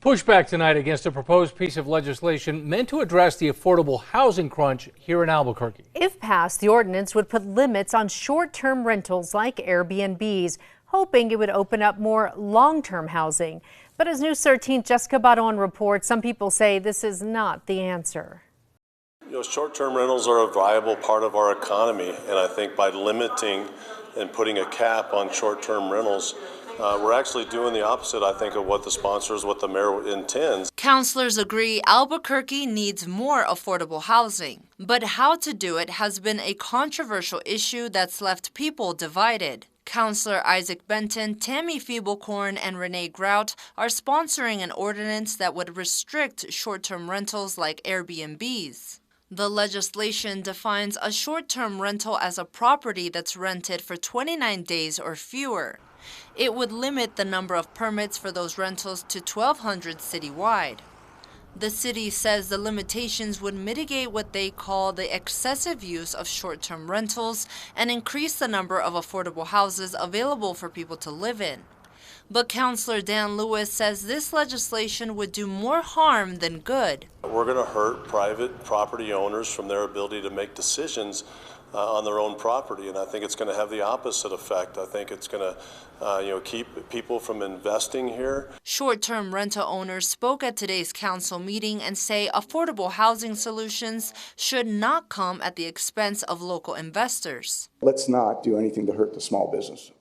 Pushback tonight against a proposed piece of legislation meant to address the affordable housing crunch here in Albuquerque. If passed, the ordinance would put limits on short-term rentals like Airbnbs, hoping it would open up more long-term housing. But as News 13's Jessica Baron reports, some people say this is not the answer. Short-term rentals are a viable part of our economy, and I think by limiting and putting a cap on short-term rentals, we're actually doing the opposite, I think, of what the mayor intends. Councilors agree Albuquerque needs more affordable housing, but how to do it has been a controversial issue that's left people divided. Councilor Isaac Benton, Tammy Feeblecorn, and Renee Grout are sponsoring an ordinance that would restrict short-term rentals like Airbnbs. The legislation defines a short-term rental as a property that's rented for 29 days or fewer. It would limit the number of permits for those rentals to 1,200 citywide. The city says the limitations would mitigate what they call the excessive use of short-term rentals and increase the number of affordable houses available for people to live in. But Councilor Dan Lewis says this legislation would do more harm than good. We're going to hurt private property owners from their ability to make decisions on their own property, and I think it's going to have the opposite effect. I think it's going to keep people from investing here. Short-term rental owners spoke at today's council meeting and say affordable housing solutions should not come at the expense of local investors. Let's not do anything to hurt the small business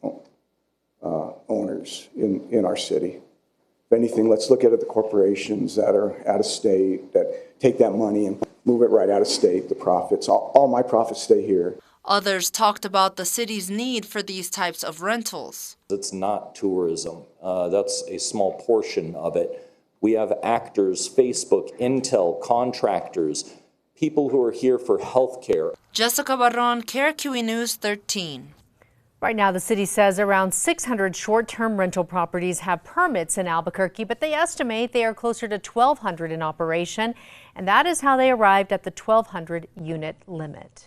owners in our city. If anything, let's look at the corporations that are out of state, that take that money and move it right out of state. The profits, all my profits stay here. Others talked about the city's need for these types of rentals. It's not tourism. That's a small portion of it. We have actors, Facebook, Intel, contractors, people who are here for health care. Jessica Baron, KRQE News 13. Right now, the city says around 600 short-term rental properties have permits in Albuquerque, but they estimate they are closer to 1,200 in operation, and that is how they arrived at the 1,200 unit limit.